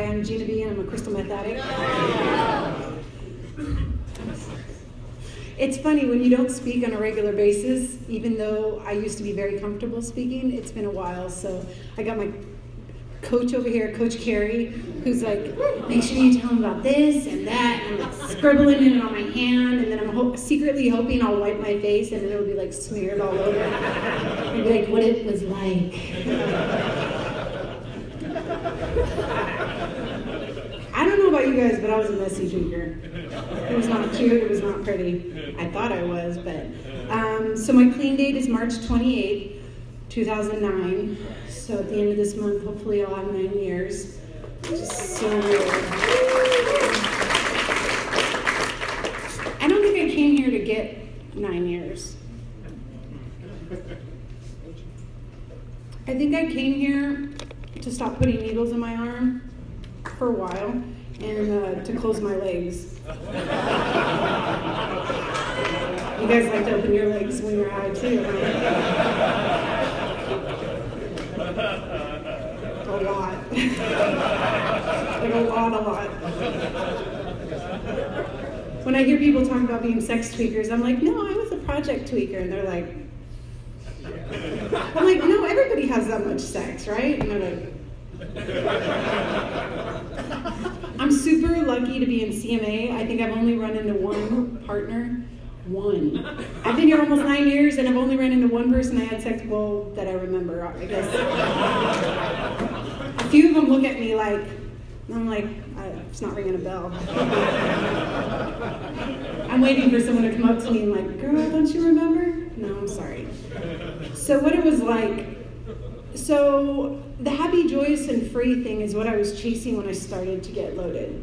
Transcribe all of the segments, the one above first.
Hi, I'm Gina B, and I'm a crystal meth addict. It's funny, when you don't speak on a regular basis, even though I used to be very comfortable speaking, it's been a while, so I got my coach over here, Coach Carrie, who's like, make sure you tell him about this and that, and I'm like scribbling it on my hand, and then I'm secretly hoping I'll wipe my face and then it'll be like smeared all over, and be like, what it was like. I don't know about you guys, but I was a messy drinker. It was not cute, it was not pretty. I thought I was, but. So my clean date is March 28th, 2009. So at the end of this month, hopefully I'll have 9 years. Just so weird. I don't think I came here to get 9 years. I think I came here to stop putting needles in my arm for a while and to close my legs. You guys like to open your legs when you're high too, huh? A lot. Like a lot. When I hear people talk about being sex tweakers, I'm like, no, I was a project tweaker. And they're like, I'm like, no, everybody has that much sex, right? And they're like, I'm super lucky to be in CMA. I think I've only run into one partner. One. I've been here almost 9 years and I've only run into one person I had sex with that I remember, I guess. A few of them look at me like, I'm like, it's not ringing a bell. I'm waiting for someone to come up to me and like, girl, don't you remember? No, I'm sorry. So what it was like, so the happy, joyous, and free thing is what I was chasing when I started to get loaded.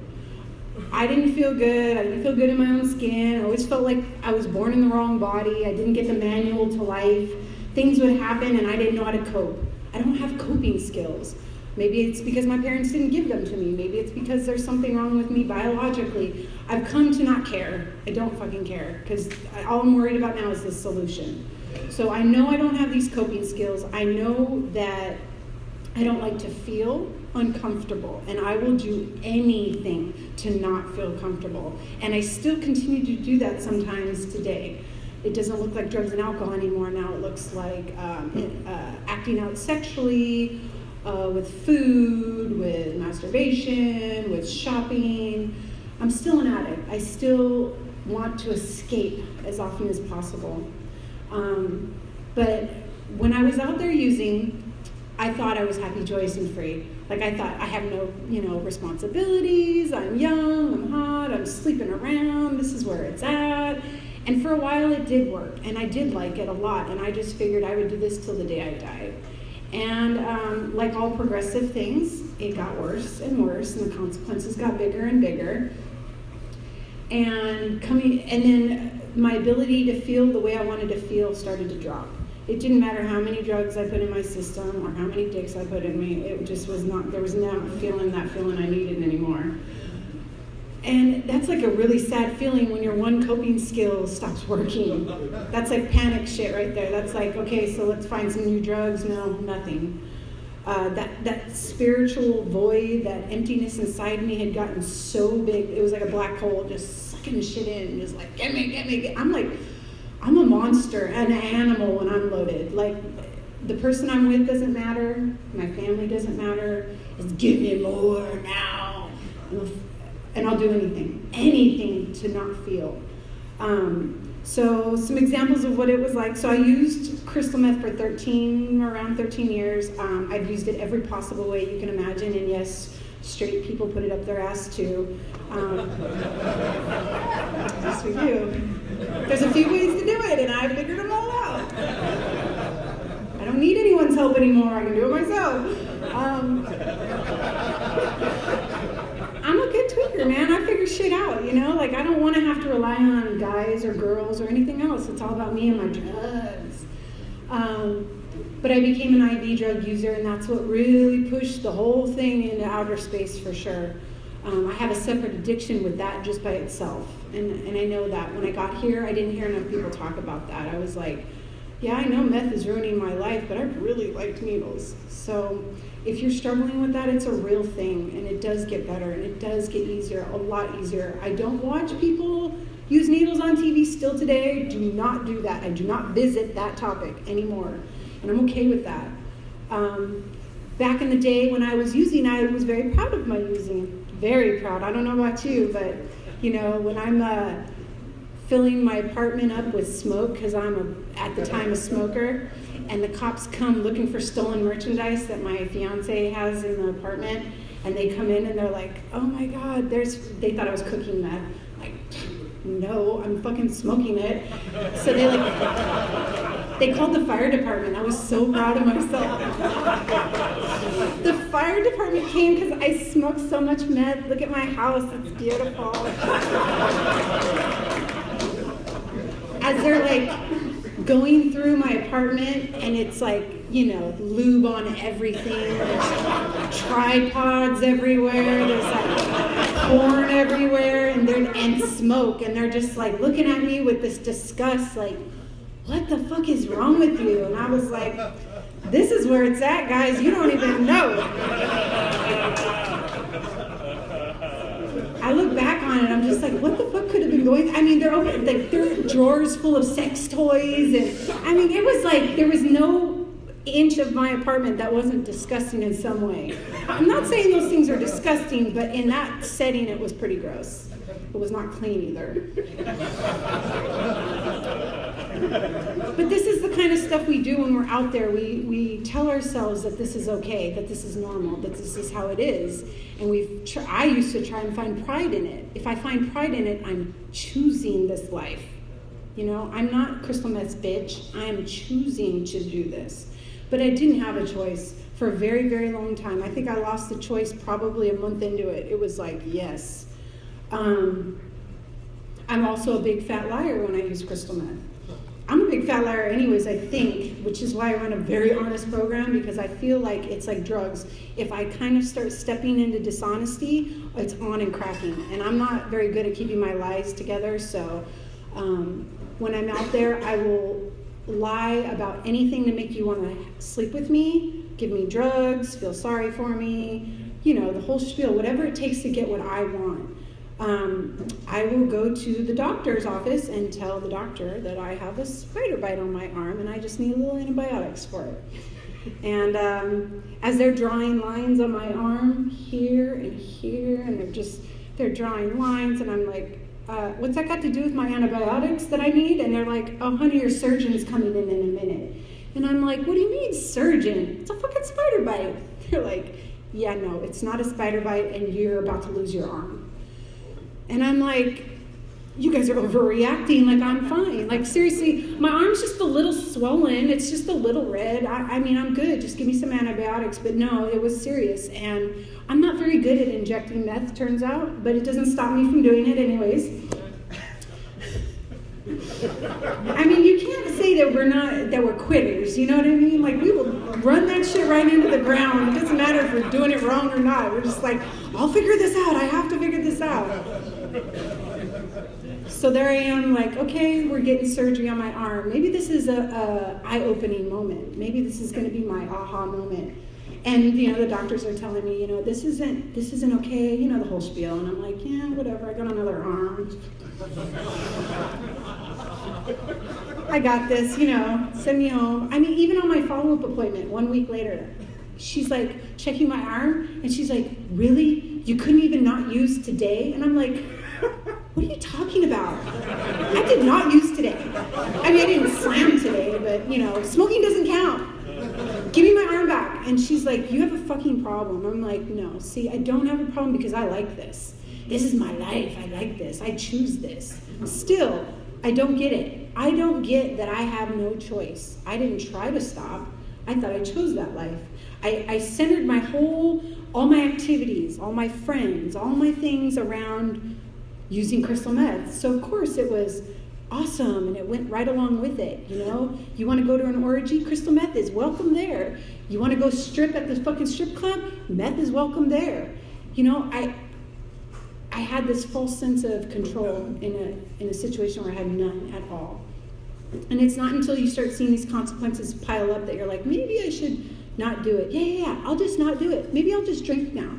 I didn't feel good. I didn't feel good in my own skin. I always felt like I was born in the wrong body. I didn't get the manual to life. Things would happen and I didn't know how to cope. I don't have coping skills. Maybe it's because my parents didn't give them to me. Maybe it's because there's something wrong with me biologically. I've come to not care. I don't fucking care because all I'm worried about now is the solution. So I know I don't have these coping skills. I know that I don't like to feel uncomfortable, and I will do anything to not feel comfortable. And I still continue to do that sometimes today. It doesn't look like drugs and alcohol anymore. Now it looks like acting out sexually, with food, with masturbation, with shopping. I'm still an addict. I still want to escape as often as possible. But when I was out there using, I thought I was happy, joyous, and free. Like I thought I have no, responsibilities. I'm young, I'm hot, I'm sleeping around. This is where it's at. And for a while it did work, and I did like it a lot. And I just figured I would do this till the day I died. And like all progressive things, it got worse and worse, and the consequences got bigger and bigger. And then my ability to feel the way I wanted to feel started to drop. It didn't matter how many drugs I put in my system or how many dicks I put in me. It just was not, there was not feeling that feeling I needed anymore. And that's like a really sad feeling when your one coping skill stops working. That's like panic shit right there. That's like, okay, so let's find some new drugs. No, nothing. That spiritual void, that emptiness inside me had gotten so big. It was like a black hole just sucking shit in, just like, get me. I'm a monster, an animal when I'm loaded. Like, the person I'm with doesn't matter. My family doesn't matter. It's give me more now. And I'll do anything to not feel. So some examples of what it was like. So I used crystal meth for around 13 years. I've used it every possible way you can imagine. And yes, straight people put it up their ass too. Yes, we do. There's a few ways to do it, and I figured them all out. I don't need anyone's help anymore. I can do it myself. I'm a good tweaker, man. I figure shit out, Like, I don't want to have to rely on guys or girls or anything else. It's all about me and my drugs. But I became an IV drug user, and that's what really pushed the whole thing into outer space for sure. I have a separate addiction with that just by itself. And I know that when I got here, I didn't hear enough people talk about that. I was like, yeah, I know meth is ruining my life, but I really liked needles. So if you're struggling with that, it's a real thing, and it does get better, and it does get easier, a lot easier. I don't watch people use needles on TV still today. Do not do that. I do not visit that topic anymore, and I'm okay with that. Back in the day when I was using, I was very proud of my using. Very proud. I don't know about you, but when I'm filling my apartment up with smoke, because I'm at the time a smoker, and the cops come looking for stolen merchandise that my fiance has in the apartment, and they come in and they're like, oh my God, they thought I was cooking meth. Like, no, I'm fucking smoking it. So they called the fire department. I was so proud of myself. The fire department came because I smoked so much meth. Look at my house, it's beautiful. As they're like going through my apartment, and it's like, lube on everything. There's tripods everywhere. There's like porn everywhere, and smoke. And they're just like looking at me with this disgust, like, what the fuck is wrong with you? And I was like, this is where it's at, guys. You don't even know. I look back on it, I'm just like, what the fuck could have been going? I mean, they're open, like, there are drawers full of sex toys, and I mean, it was like there was no inch of my apartment that wasn't disgusting in some way. I'm not saying those things are disgusting, but in that setting, it was pretty gross. It was not clean either. But this is the kind of stuff we do when we're out there. We tell ourselves that this is okay, that this is normal, that this is how it is. And I used to try and find pride in it. If I find pride in it, I'm choosing this life. I'm not crystal meth's bitch. I'm choosing to do this. But I didn't have a choice for a very, very long time. I think I lost the choice probably a month into it. It was like, yes. I'm also a big fat liar when I use crystal meth. I'm a big fat liar anyways, I think, which is why I run a very honest program, because I feel like it's like drugs. If I kind of start stepping into dishonesty, it's on and cracking. And I'm not very good at keeping my lies together, so when I'm out there, I will lie about anything to make you want to sleep with me, give me drugs, feel sorry for me, the whole spiel, whatever it takes to get what I want. I will go to the doctor's office and tell the doctor that I have a spider bite on my arm and I just need a little antibiotics for it. And as they're drawing lines on my arm here and here, and they're drawing lines, and I'm like, what's that got to do with my antibiotics that I need? And they're like, oh honey, your surgeon's coming in a minute. And I'm like, what do you mean surgeon? It's a fucking spider bite. They're like, yeah, no, it's not a spider bite and you're about to lose your arm. And I'm like, you guys are overreacting, like I'm fine. Like seriously, my arm's just a little swollen, it's just a little red. I mean, I'm good, just give me some antibiotics. But no, it was serious. And I'm not very good at injecting meth, turns out, but it doesn't stop me from doing it anyways. I mean, you can't say that we're quitters, you know what I mean? Like, we will run that shit right into the ground. It doesn't matter if we're doing it wrong or not. We're just like, I'll figure this out. I have to figure this out. So there I am, like, okay, we're getting surgery on my arm. Maybe this is a eye-opening moment. Maybe this is going to be my aha moment. And, the doctors are telling me, this isn't okay, the whole spiel. And I'm like, yeah, whatever, I got another arm. I got this, send me home. I mean, even on my follow-up appointment 1 week later, she's like checking my arm, and she's like, really? You couldn't even not use today? And I'm like, what are you talking about? I did not use today. I mean, I didn't slam today, but, smoking doesn't count. Give me my arm back. And she's like, you have a fucking problem. I'm like, no, see, I don't have a problem because I like this. This is my life. I like this. I choose this. Still, I don't get it. I don't get that I have no choice. I didn't try to stop. I thought I chose that life. I centered all my activities, all my friends, all my things around using crystal meth. So of course it was awesome, and it went right along with it, You want to go to an orgy? Crystal meth is welcome there. You want to go strip at the fucking strip club? Meth is welcome there. I had this false sense of control in a situation where I had none at all. And it's not until you start seeing these consequences pile up that you're like, maybe I should not do it. Yeah, I'll just not do it. Maybe I'll just drink now.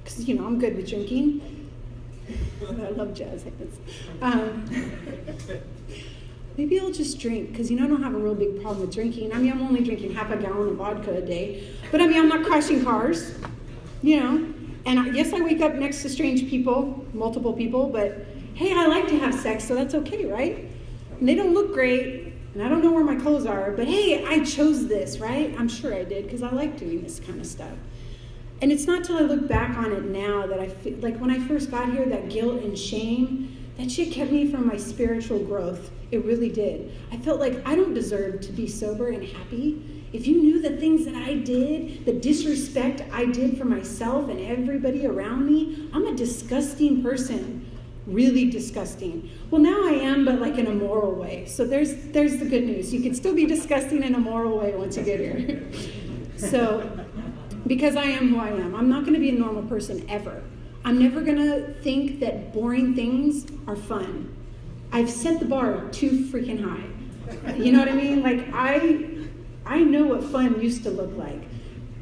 Because, I'm good with drinking. I love jazz hands. Maybe I'll just drink, because I don't have a real big problem with drinking. I'm only drinking half a gallon of vodka a day. But I'm not crashing cars, And yes, I wake up next to strange people, multiple people, but hey, I like to have sex, so that's okay, right? And they don't look great, and I don't know where my clothes are, but hey, I chose this, right? I'm sure I did, because I like doing this kind of stuff. And it's not till I look back on it now that I feel like when I first got here, that guilt and shame, that shit kept me from my spiritual growth. It really did. I felt like I don't deserve to be sober and happy. If you knew the things that I did, the disrespect I did for myself and everybody around me, I'm a disgusting person. Really disgusting. Well, now I am, but like in a moral way. So there's the good news. You can still be disgusting in a moral way once you get here. So, because I am who I am, I'm not going to be a normal person ever. I'm never going to think that boring things are fun. I've set the bar too freaking high. You know what I mean? Like, I know what fun used to look like.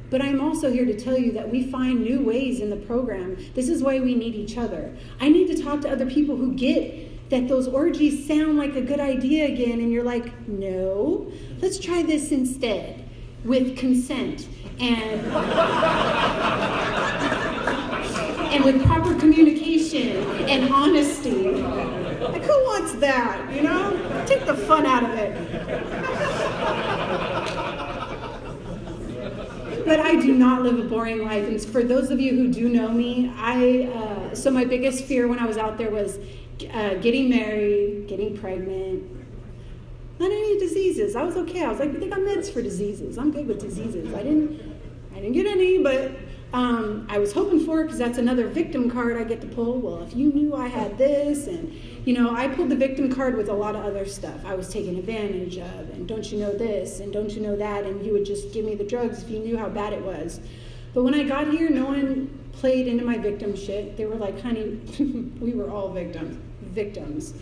But I'm also here to tell you that we find new ways in the program. This is why we need each other. I need to talk to other people who get that those orgies sound like a good idea again, and you're like, no, let's try this instead with consent and with proper communication and honesty. Like, who wants that, Take the fun out of it. But I do not live a boring life. And for those of you who do know me, so my biggest fear when I was out there was getting married, getting pregnant, not any diseases. I was okay. I was like, they got meds for diseases. I'm good with diseases. I didn't get any, but I was hoping for it because that's another victim card I get to pull. Well, if you knew I had this, and I pulled the victim card with a lot of other stuff. I was taken advantage of, and don't you know this, and don't you know that, and you would just give me the drugs if you knew how bad it was. But when I got here, no one played into my victim shit. They were like, honey, we were all victims.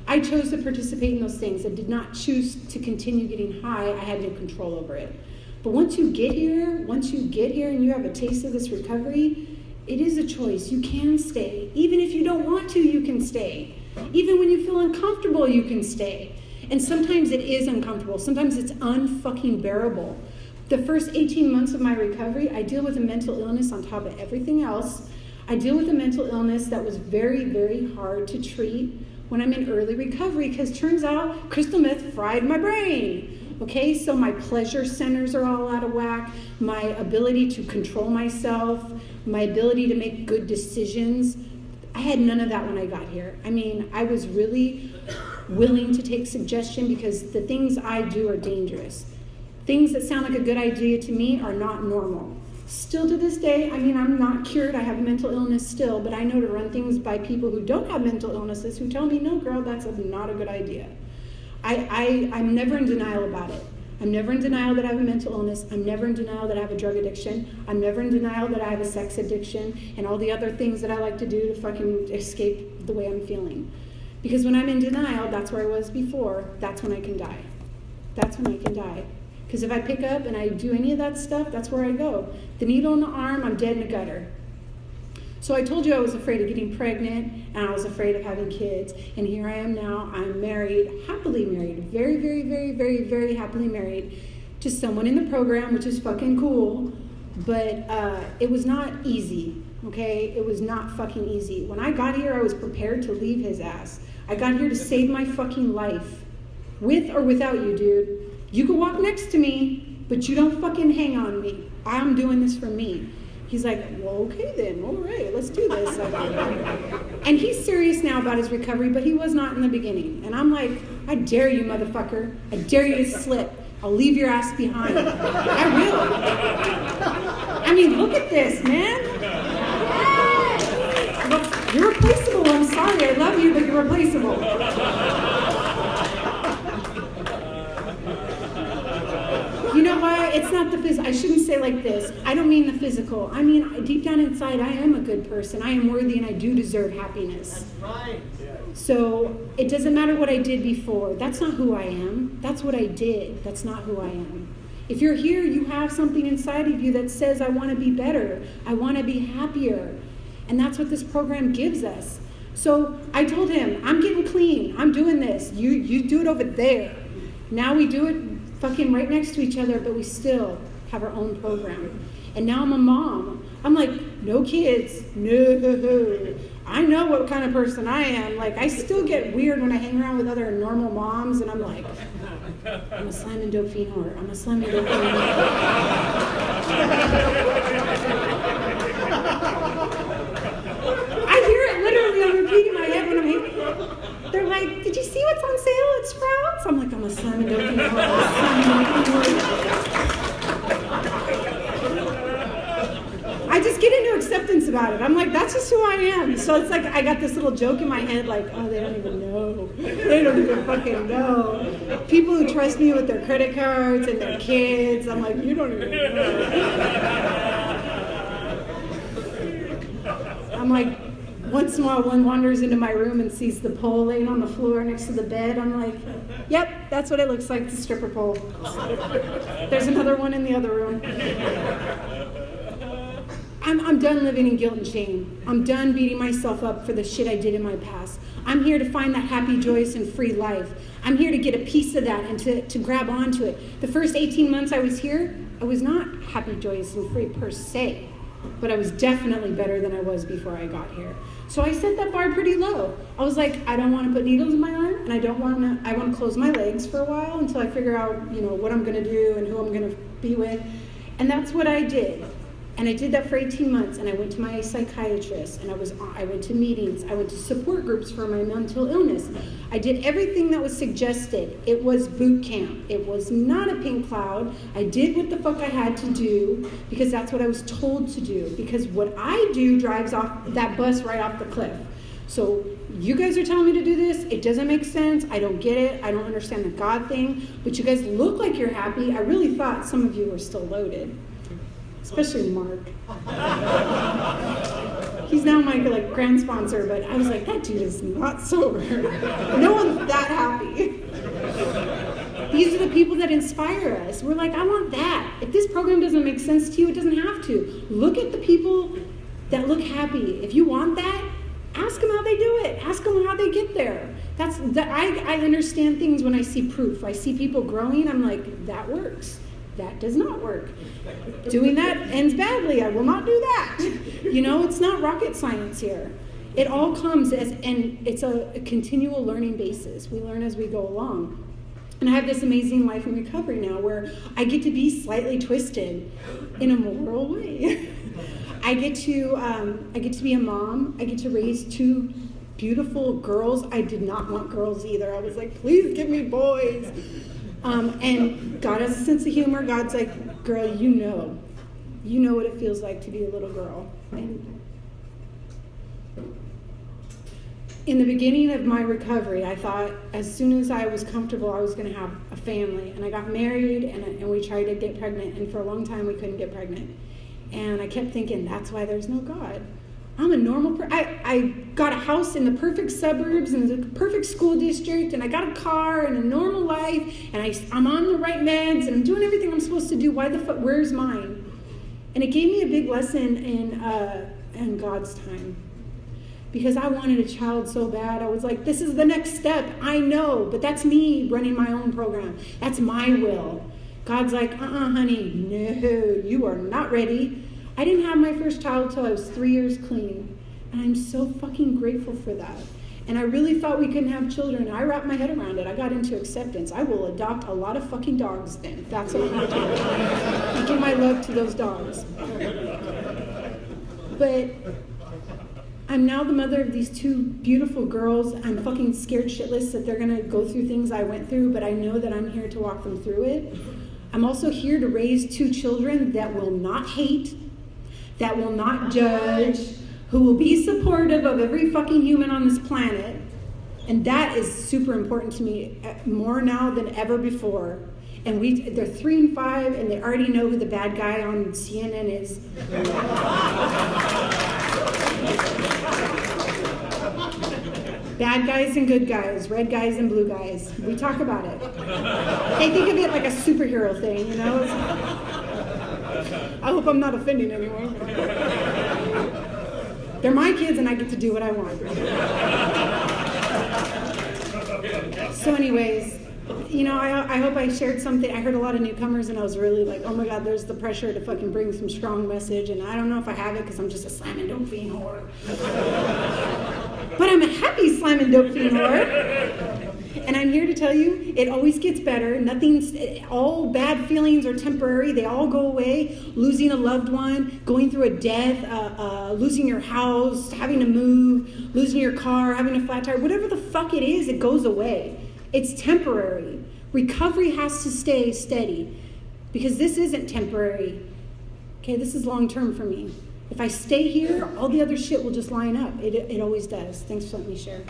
I chose to participate in those things. I did not choose to continue getting high. I had no control over it. But once you get here and you have a taste of this recovery, it is a choice. You can stay. Even if you don't want to, you can stay. Even when you feel uncomfortable, you can stay. And sometimes it is uncomfortable. Sometimes it's unfucking bearable. The first 18 months of my recovery, I deal with a mental illness on top of everything else. I deal with a mental illness that was very, very hard to treat when I'm in early recovery, because turns out crystal meth fried my brain. Okay, so my pleasure centers are all out of whack. My ability to control myself, my ability to make good decisions, I had none of that when I got here. I was really willing to take suggestion because the things I do are dangerous. Things that sound like a good idea to me are not normal. Still to this day, I'm not cured. I have a mental illness still, but I know to run things by people who don't have mental illnesses who tell me, no, girl, that's not a good idea. I'm never in denial about it. I'm never in denial that I have a mental illness. I'm never in denial that I have a drug addiction. I'm never in denial that I have a sex addiction and all the other things that I like to do to fucking escape the way I'm feeling. Because when I'm in denial, that's where I was before, that's when I can die. That's when I can die. Because if I pick up and I do any of that stuff, that's where I go. The needle in the arm, I'm dead in the gutter. So I told you I was afraid of getting pregnant, and I was afraid of having kids, and here I am now. I'm married, happily married, very, very, very, very, very happily married to someone in the program, which is fucking cool, but it was not easy, okay? It was not fucking easy. When I got here, I was prepared to leave his ass. I got here to save my fucking life, with or without you, dude. You can walk next to me, but you don't fucking hang on me. I'm doing this for me. He's like, well, okay then, all right, let's do this. And he's serious now about his recovery, but he was not in the beginning. And I'm like, I dare you, motherfucker. I dare you to slip. I'll leave your ass behind. I will. Look at this, man. Look, you're replaceable. I'm sorry, I love you, but you're replaceable. know what? It's not the physical. I shouldn't say like this. I don't mean the physical. I mean, deep down inside, I am a good person. I am worthy and I do deserve happiness. That's right. So it doesn't matter what I did before. That's not who I am. That's what I did. That's not who I am. If you're here, you have something inside of you that says, I want to be better. I want to be happier. And that's what this program gives us. So I told him, I'm getting clean. I'm doing this. You do it over there. Now we do it fucking right next to each other, but we still have our own program. And now I'm a mom. I'm like, no kids. No. I know what kind of person I am. Like, I still get weird when I hang around with other normal moms, and I'm like, I'm a slam and dope fiend whore. I'm a slam and dope fiend whore. I hear it literally on repeat in my head when I'm here. They're like, did you see what's on sale at Sprouts? I'm like, I'm a slam and dope fiend whore. I'm a slam and dope fiend whore. I just get into acceptance about it. I'm like, that's just who I am. So it's like I got this little joke in my head like, oh, they don't even know. They don't even fucking know. People who trust me with their credit cards and their kids, I'm like, you don't even know. I'm like, once in a while one wanders into my room and sees the pole laying on the floor next to the bed. I'm like, yep, that's what it looks like, the stripper pole. There's another one in the other room. I'm done living in guilt and shame. I'm done beating myself up for the shit I did in my past. I'm here to find that happy, joyous, and free life. I'm here to get a piece of that and to grab onto it. The first 18 months I was here, I was not happy, joyous, and free per se, but I was definitely better than I was before I got here. So I set that bar pretty low. I was like, I don't want to put needles in my arm, and I want to close my legs for a while until I figure out, what I'm going to do and who I'm going to be with. And that's what I did. And I did that for 18 months, and I went to my psychiatrist, and I went to meetings, I went to support groups for my mental illness. I did everything that was suggested. It was boot camp. It was not a pink cloud. I did what the fuck I had to do, because that's what I was told to do, because what I do drives off that bus right off the cliff. So you guys are telling me to do this. It doesn't make sense. I don't get it. I don't understand the God thing. But you guys look like you're happy. I really thought some of you were still loaded. Especially Mark. He's now my grand sponsor, but I was like, that dude is not sober. No one's that happy. These are the people that inspire us. We're like, I want that. If this program doesn't make sense to you, it doesn't have to. Look at the people that look happy. If you want that, ask them how they do it. Ask them how they get there. I understand things when I see proof. I see people growing. I'm like, that works. That does not work. Doing that ends badly. I will not do that. It's not rocket science here. It all comes and it's a continual learning basis. We learn as we go along. And I have this amazing life in recovery now where I get to be slightly twisted in a moral way. I get to be a mom. I get to raise two beautiful girls. I did not want girls either. I was like, please give me boys. And God has a sense of humor. God's like, girl, you know what it feels like to be a little girl. And in the beginning of my recovery, I thought as soon as I was comfortable, I was going to have a family. And I got married, and we tried to get pregnant. And for a long time, we couldn't get pregnant. And I kept thinking, that's why there's no God. I'm a normal person. I got a house in the perfect suburbs and the perfect school district, and I got a car and a normal life, and I'm on the right meds, and I'm doing everything I'm supposed to do. Why the fuck? Where's mine? And it gave me a big lesson in God's time, because I wanted a child so bad. I was like, this is the next step. I know, but that's me running my own program. That's my will. God's like, honey, no, you are not ready. I didn't have my first child till I was 3 years clean. And I'm so fucking grateful for that. And I really thought we couldn't have children. I wrapped my head around it. I got into acceptance. I will adopt a lot of fucking dogs then. That's what I'm going to do. I give my love to those dogs. But I'm now the mother of these two beautiful girls. I'm fucking scared shitless that they're going to go through things I went through, but I know that I'm here to walk them through it. I'm also here to raise two children that will not hate, that will not judge, who will be supportive of every fucking human on this planet, And that is super important to me, more now than ever before. And they're 3 and 5, and they already know who the bad guy on CNN is. Bad guys and good guys, red guys and blue guys. We talk about it. They think of it like a superhero thing, you know? I hope I'm not offending anyone. They're my kids, and I get to do what I want. So anyways, you know, I hope I shared something. I heard a lot of newcomers, and I was really like, oh my God, there's the pressure to fucking bring some strong message, and I don't know if I have it because I'm just a slamming dope fiend whore. But I'm a happy slamming dope fiend whore. And I'm here to tell you, it always gets better. All bad feelings are temporary. They all go away. Losing a loved one, going through a death, losing your house, having to move, losing your car, having a flat tire, whatever the fuck it is, it goes away. It's temporary. Recovery has to stay steady because this isn't temporary. Okay, this is long term for me. If I stay here, all the other shit will just line up. It always does. Thanks for letting me share.